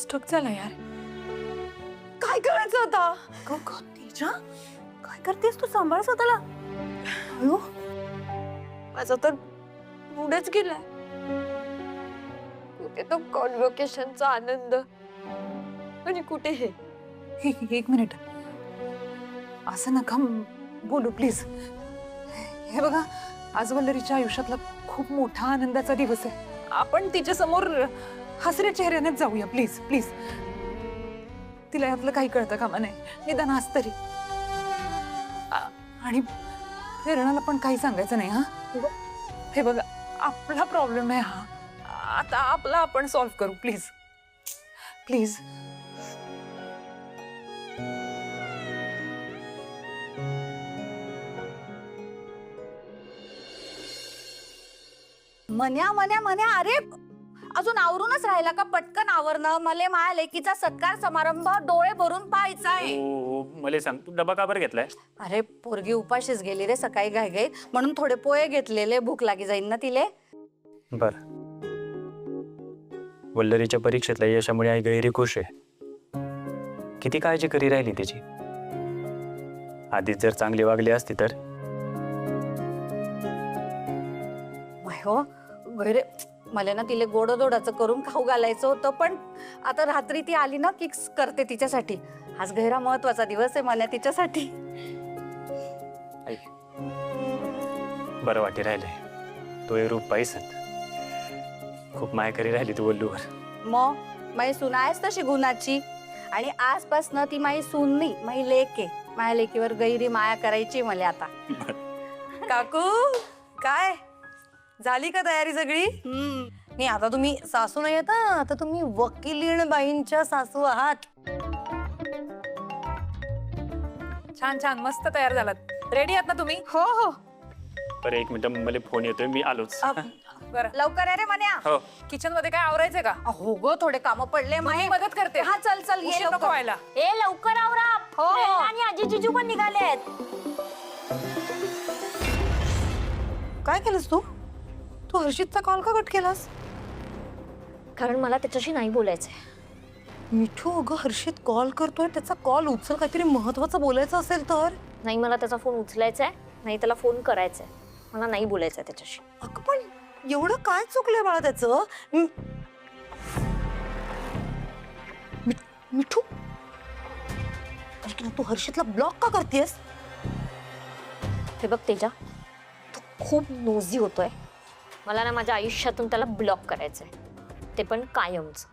Stuck झाला यार. काय करायचं आता? तेजा, काय करतेस तू? सांभाळ स्वतःला. अयो, माझा तर मूडच गेलाय. कुठे तो कॉन्व्होकेशनचा आनंद आणि कुठे हे. एक मिनिट, असं नका बोलू प्लीज. हे बघा, आज वल्लरीच्या आयुष्यातला खूप मोठा आनंदाचा दिवस आहे. आपण तिच्या समोर हसऱ्या चेहऱ्यानेच जाऊया प्लीज प्लीज. तिला यातलं काही कळतं कामा नाही, निदान आज तरी. आणि प्रेरणाला पण काही सांगायचं नाही. हा, हे बघा, आपला प्रॉब्लेम आहे हा. आता आपला आपण सॉल्व्ह करू प्लीज प्लीज. मन्या मन्या मन्या, अरे अजून आवरूनच राहिला का? पटकन आवरणं. मले माया लेकीचा सत्कार समारंभ डोळे भरून पाहायचा आहे. मला सांग, तू डबा का बरं घेतलाय? अरे पोरगी उपाशीच गेली रे सकाळी घाई म्हणून थोडे पोहे घेतलेले. भूक लागी जाईल ना तिले. बर. वल्लरीच्या परीक्षेतल्या यशामुळे आई गैरी खुश आहे. किती काळजी करी राहिली तिची. आधीच जर चांगली वागली असती तर. हो गैरे, मला ना तिले गोडधोडाचं करून खाऊ घालायचं होतं, पण आता रात्री ती आली ना की करते तिच्यासाठी. आज गैरा महत्वाचा दिवस आहे मला तिच्यासाठी. आई, बरं वाटी राहिले. तो हे रूप पाहिसत. खूप माया करी राहिली तू वल्लूवर. मग माई सून आहेस तशी गुणाची. आणि आजपासनं ती माई सून नाही, माई लेक आहे. माझ्या लेकीवर गैरी माया करायची मला आता. काकू, काय झाली का तयारी सगळी? नाही, आता तुम्ही सासू नाही आता, आता तुम्ही वकिलीण बाईंच्या सासू आहात. छान छान, मस्त तयार झालात. रेडी आहात ना तुम्ही? हो हो. बरं, एक मिनिट, मला फोन येतोय, मी आलोच. बरं, लवकर आहे रे मन्या. हो. किचन मध्ये काय आवरायचंय का? हो ग, थोडे काम पडले मी माही. मदत करते. हा चल चल, ये उशीर नको लवकर. व्हायला. ए लवकर आवरा. हो, हो. प्रेरणा आणि आजी जिजू पण निघालेत. काय केलंस तू? तू हर्षितचा कॉल का कट केलास? कारण मला त्याच्याशी नाही बोलायचंय. मिठू, अगं हर्षित कॉल करतोय, त्याचा कॉल उचल. काहीतरी महत्वाचं बोलायचं असेल तर. नाही, मला त्याचा फोन उचलायचा आहे, नाही त्याला फोन करायचा आहे. मला नाही बोलायचंय त्याच्याशी. अगं पण एवढं काय चुकलंय बाळा त्याचं? मिठू, ऐक ना, तू हर्षितला ब्लॉक का करतेस? हे बघ तेजा, तू खूप नोझी होतोय. मला ना माझ्या आयुष्यातून त्याला ब्लॉक करायचंय, ते पण कायमच.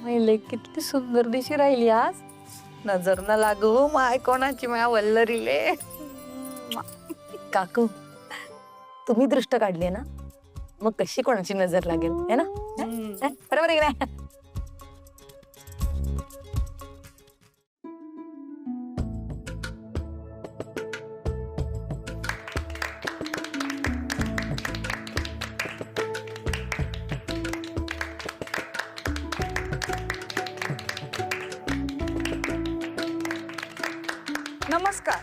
माय किती सुंदर दिशी राहिली आज. नजर न लागू माय कोणाची, माया वल्लरीले. काकू, तुम्ही दृष्ट काढली ना, मग कशी कोणाची नजर लागेल, है ना? बरोबर आहे ना? नमस्कार.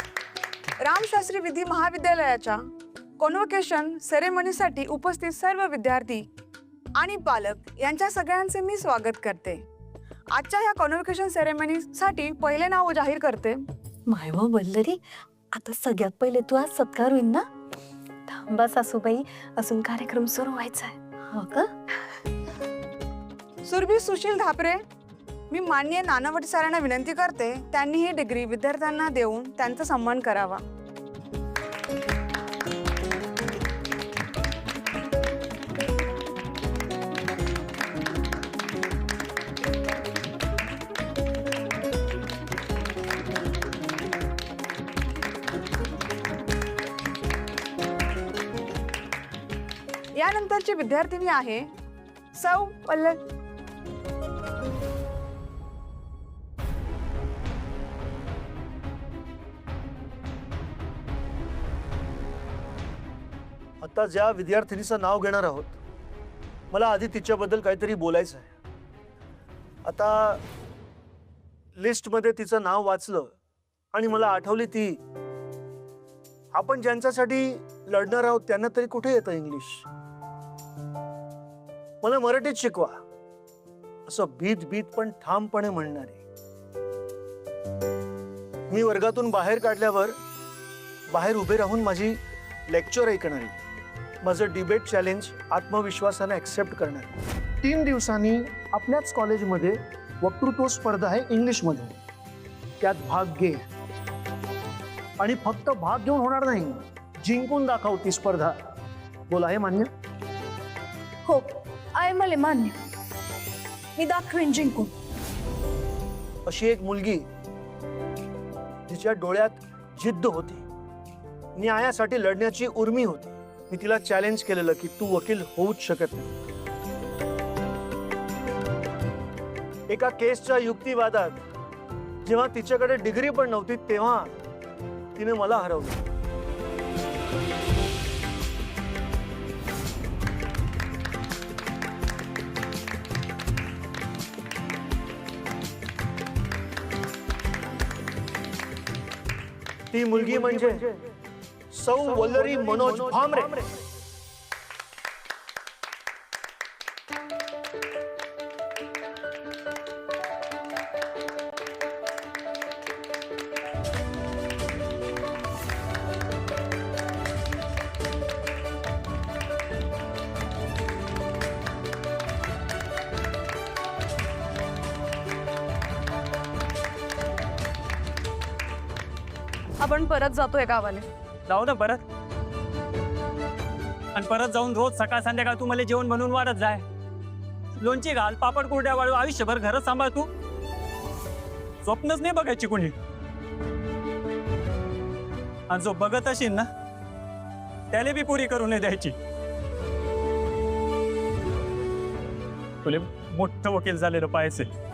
रामशास्त्री विधी महाविद्यालयाच्या कॉन्व्होकेशन सेरेमनीसाठी उपस्थित सर्व विद्यार्थी आणि पालक यांच्या सगळ्यांचे मी स्वागत करते. आजच्या या कॉन्व्होकेशन सेरेमनीसाठी पहिले नाव जाहीर करते. माय वल्लरी, आता सगळ्यात पहिले तू आज सत्कार होईल ना? थांबा सासूबाई, अजून कार्यक्रम सुरू व्हायचा आहे. हो का? सुरभी सुशील धापरे, मी माननीय नानावटी सरांना विनंती करते त्यांनी ही डिग्री विद्यार्थ्यांना देऊन त्यांचा सन्मान करावा. यानंतरची विद्यार्थिनी आहे सौ पल्लव. आता ज्या विद्यार्थिनीचं नाव घेणार आहोत, मला आधी तिच्याबद्दल काहीतरी बोलायचं आहे. आता लिस्टमध्ये तिचं नाव वाचलं आणि मला आठवली ती. आपण ज्यांच्यासाठी लढणार आहोत त्यांना तरी कुठे येतं इंग्लिश? मला मराठीत शिकवा असं भीत भीत पण ठामपणे म्हणणारी. मी वर्गातून बाहेर काढल्यावर बाहेर उभे राहून माझी लेक्चर ऐकणारी, माझं डिबेट चॅलेंज आत्मविश्वासाने ऍक्सेप्ट करणारी. 3 दिवसांनी आपल्याच कॉलेजमध्ये वक्तृत्व स्पर्धा आहे इंग्लिशमध्ये, त्यात भाग घे. आणि फक्त भाग घेऊन होणार नाही, जिंकून दाखव ती स्पर्धा. बोला, हे मान्य? हो, आहे मला मान्य. मी दाखवेन जिंकून. अशी एक मुलगी जिच्या डोळ्यात जिद्द होती, न्यायासाठी लढण्याची उर्मी होती. मी तिला चॅलेंज केलेलं की तू वकील होऊच शकत नाही. एका केसच्या युक्तिवादात जेव्हा तिच्याकडे डिग्री पण नव्हती तेव्हा तिने मला हरवलं. ती मुलगी म्हणजे सौ वल्लरी मनोज भामरे. आपण परत जातोय गावाले. जाऊ ना परत. आणि परत जाऊन रोज सकाळ संध्याकाळ तू मला जेवण बनवून वाढत जाय. लोणची घाल, पापड कुरड्या वाळू, आयुष्यभर घरच सांभाळ तू. स्वप्नच नाही बघायची कोणी. आणि जो बघत असेल ना त्याला बी पुरी करू नाही द्यायची. तुले मोठं वकील झालेलं पाहायचे.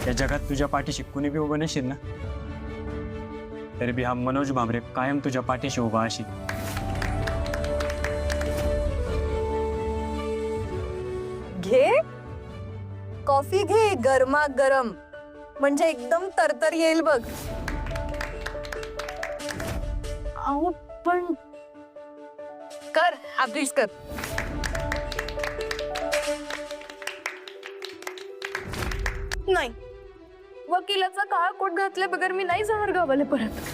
या जगात तुझ्या पाठीशी कुणी बी उभं नसेल ना तरी बी हा मनोज भामरे कायम तुझ्या पाठीशी उभा अशी. घे कॉफी, घे गरमा गरम, म्हणजे एकदम तरतर येईल बघ. अहो पण कर, अभ्यास कर. नाही, वकिलाचा काळा कोट घातल्या बगर मी नाही जाणार गावाला परत.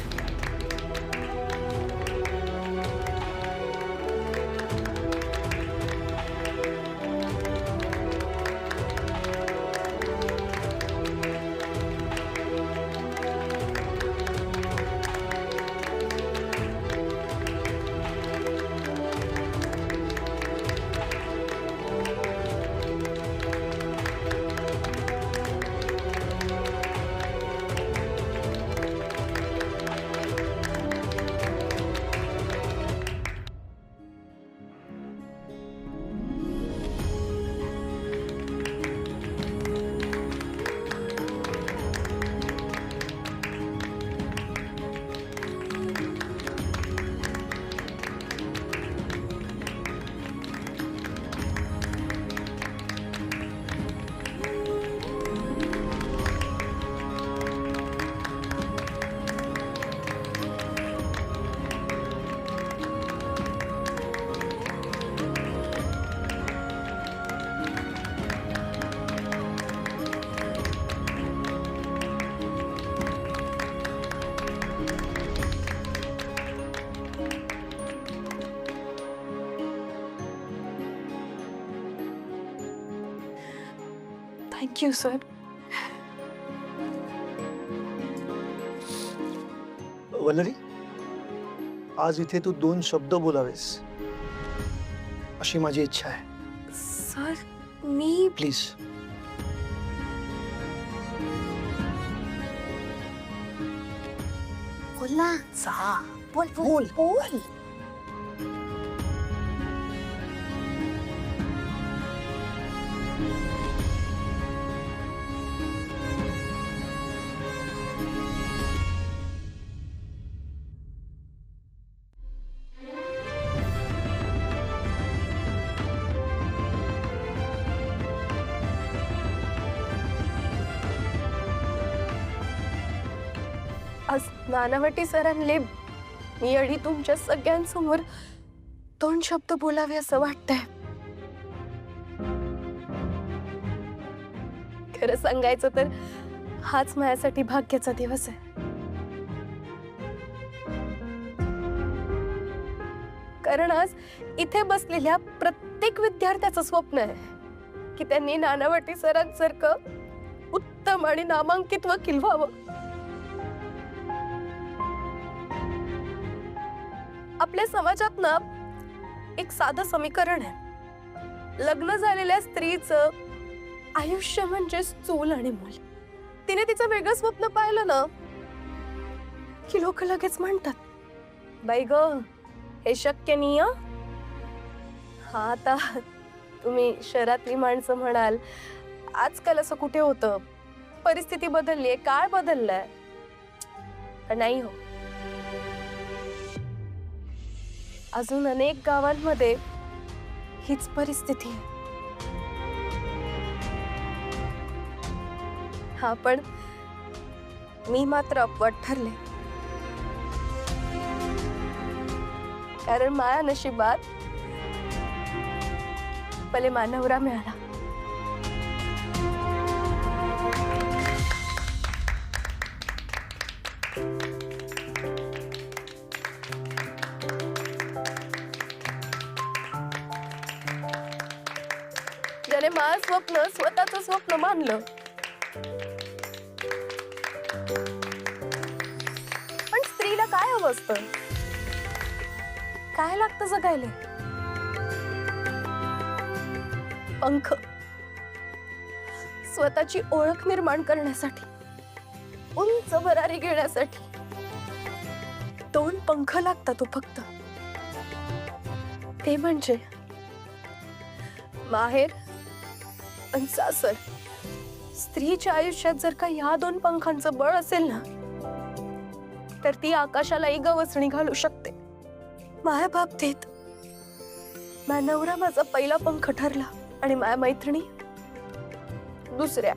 Thank you sir. वल्लरी, आज इथे तू 2 शब्द बोलावेस अशी माझी इच्छा आहे. Sir me please. बोल ना. बोल बोल बोल. नानावटी सरांले मी अडी तुमच्या सगळ्यांसमोर 2 शब्द बोलावे असं वाटतंय. खरं सांगायचं तर हाच माझ्यासाठी भाग्याचा दिवस आहे. कारण आज इथे बसलेल्या प्रत्येक विद्यार्थ्याचं स्वप्न आहे की त्यांनी नानावटी सरांसारखं उत्तम आणि नामांकित वकील व्हावं. आपल्या समाजात ना एक साधं समीकरण आहे. लग्न झालेल्या स्त्रीचं आयुष्य म्हणजे चूल आणि मूल. तिने तिचं वेगळं स्वप्न पाहिलं ना की लोक लगेच म्हणतात, बाई ग हे शक्य नाही. हा आता तुम्ही शहरातली माणसं म्हणाल, आजकाल असं कुठे होतं, परिस्थिती बदललीये, काळ बदललाय. पण नाही हो, अजून अनेक गावांमध्ये हीच परिस्थिती आहे. हा पण मी मात्र अपवाद ठरले. कारण माझ्या नशिबात पहिले मानवरा मिळाला. ज्याने माझं स्वप्न स्वतःचं स्वप्न मानलं. पण स्त्रीला काय हवं असतं, काय लागतं जगायला? पंख. स्वतःची ओळख निर्माण करण्यासाठी, उंच भरारी घेण्यासाठी 2 पंख लागतात फक्त. ते म्हणजे माहेर आणि सासर. स्त्रीच्या आयुष्यात जर का ह्या 2 पंखांचं बळ असेल ना तर ती आकाशालाही गवसणी घालू शकते. माझ्या बाबतीत माझा नवरा माझा पहिला पंख ठरला आणि माझ्या मैत्रिणी दुसऱ्या.